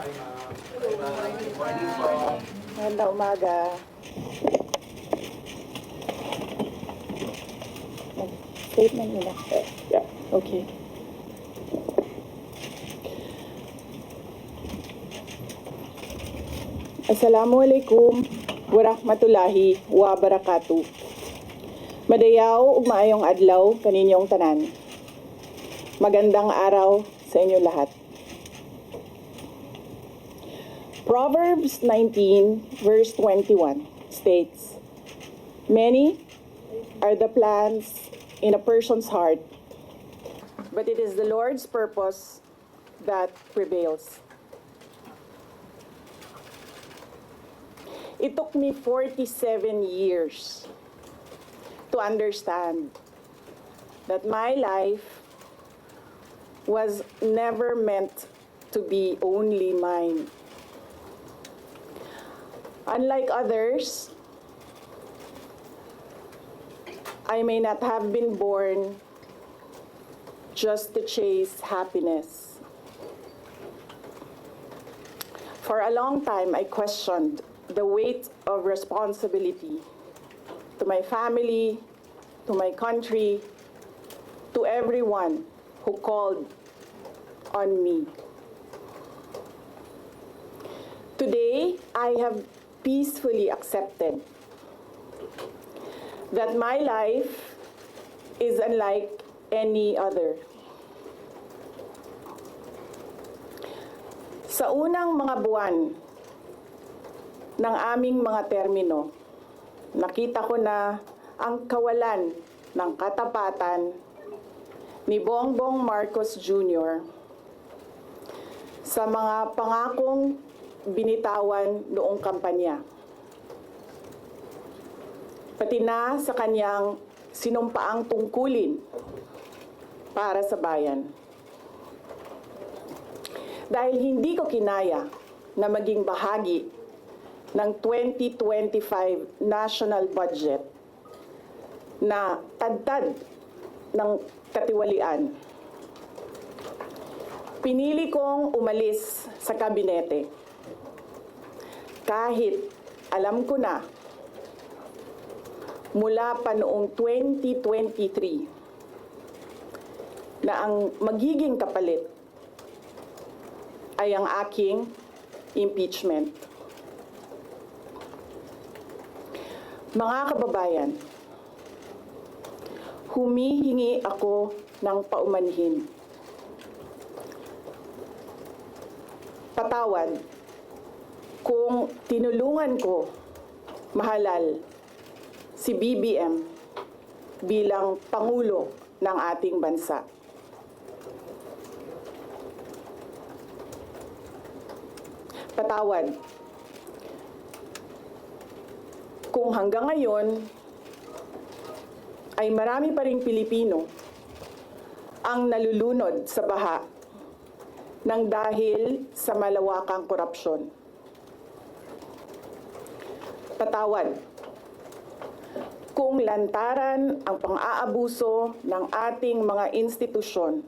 Good morning po. Magandang umaga. Statement nila. Yeah. Okay. Assalamualaikum warahmatullahi wabarakatuh. Madayaw ug maayong adlaw kaninyong tanan. Magandang araw sa inyo lahat. Proverbs 19 verse 21 states, "Many are the plans in a person's heart, but it is the Lord's purpose that prevails." It took me 47 years to understand that my life was never meant to be only mine. Unlike others, I may not have been born just to chase happiness. For a long time, I questioned the weight of responsibility to my family, to my country, to everyone who called on me. Today, I have peacefully accepted that my life is unlike any other. Sa unang mga buwan ng aming mga termino, nakita ko na ang kawalan ng katapatan ni Bongbong Marcos Jr. sa mga pangakong binitawan noong kampanya, pati na sa kanyang sinumpaang tungkulin para sa bayan. Dahil hindi ko kinaya na maging bahagi ng 2025 national budget na tadtad ng katiwalian, pinili kong umalis sa kabinete kahit alam ko na mula pa noong 2023 na ang magiging kapalit ay ang aking impeachment. Mga kababayan, humihingi ako ng paumanhin. Patawad kung tinulungan ko mahalal si BBM bilang Pangulo ng ating bansa. Patawad kung hanggang ngayon ay marami pa ring Pilipino ang nalulunod sa baha ng dahil sa malawakang korupsyon. Patawad kung lantaran ang pang-aabuso ng ating mga institusyon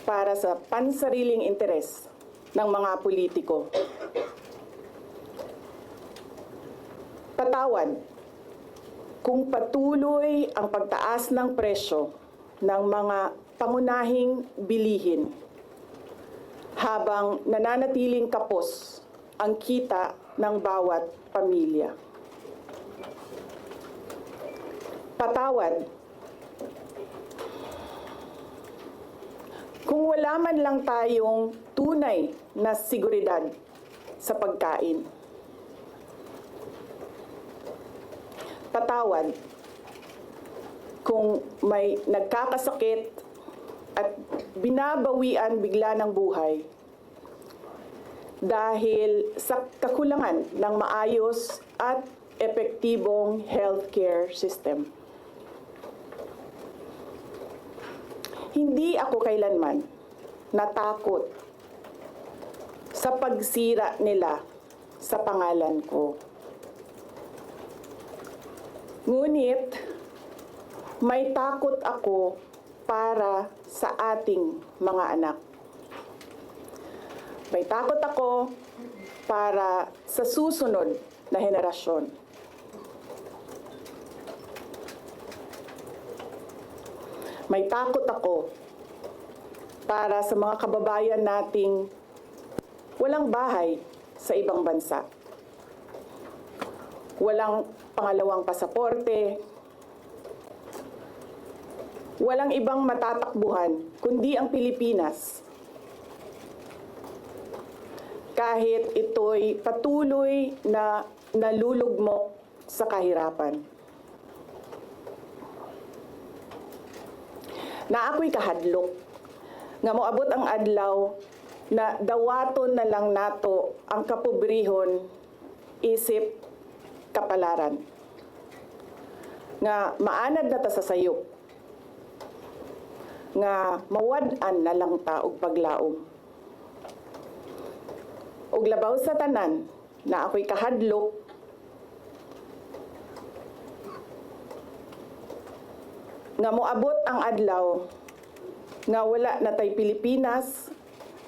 para sa pansariling interes ng mga politiko. Patawad kung patuloy ang pagtaas ng presyo ng mga pangunahing bilihin habang nananatiling kapos ang kita ng bawat pamilya. Patawad kung wala man lang tayong tunay na seguridad sa pagkain. Patawad kung may nagkakasakit at binabawian bigla ng buhay dahil sa kakulangan ng maayos at epektibong healthcare system. Hindi ako kailanman natakot sa pagsira nila sa pangalan ko. Ngunit, may takot ako para sa ating mga anak. May takot ako para sa susunod na henerasyon. May takot ako para sa mga kababayan nating walang bahay sa ibang bansa. Walang pangalawang pasaporte, walang ibang matatakbuhan kundi ang Pilipinas. Kahit ito'y patuloy na nalulugmok sa kahirapan. Na ako'y kahadlok, nga moabot ang adlaw na dawaton na lang nato ang kapobrihon isip kapalaran. Nga maanad na ta sa sayop. Nga mawad-an na lang ta og paglaom. Og labaw sa tanan na ako'y kahadlok, nga moabot ang adlaw nga wala na tay Pilipinas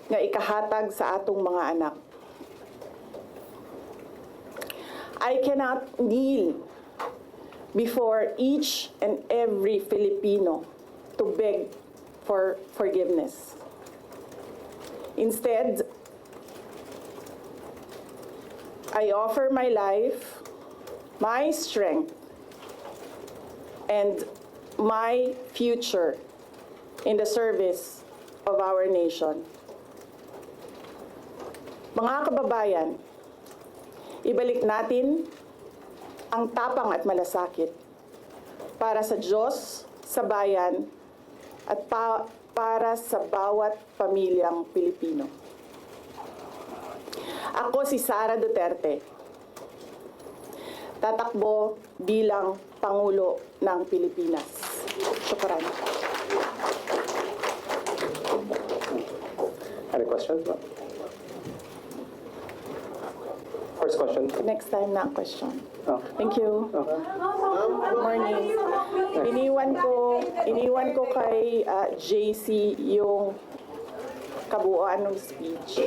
nga ikahatag sa atong mga anak. I cannot kneel before each and every Filipino to beg for forgiveness. Instead, I offer my life, my strength, and my future in the service of our nation. Mga kababayan, ibalik natin ang tapang at malasakit para sa Diyos, sa bayan, at para sa bawat pamilyang Pilipino. Ako si Sara Duterte, tatakbo bilang Pangulo ng Pilipinas. Shukran. Any questions? First question. Next time na ang question. Oh. Thank you. Good morning. Iniwan ko kay JC yung kabuuan ng speech.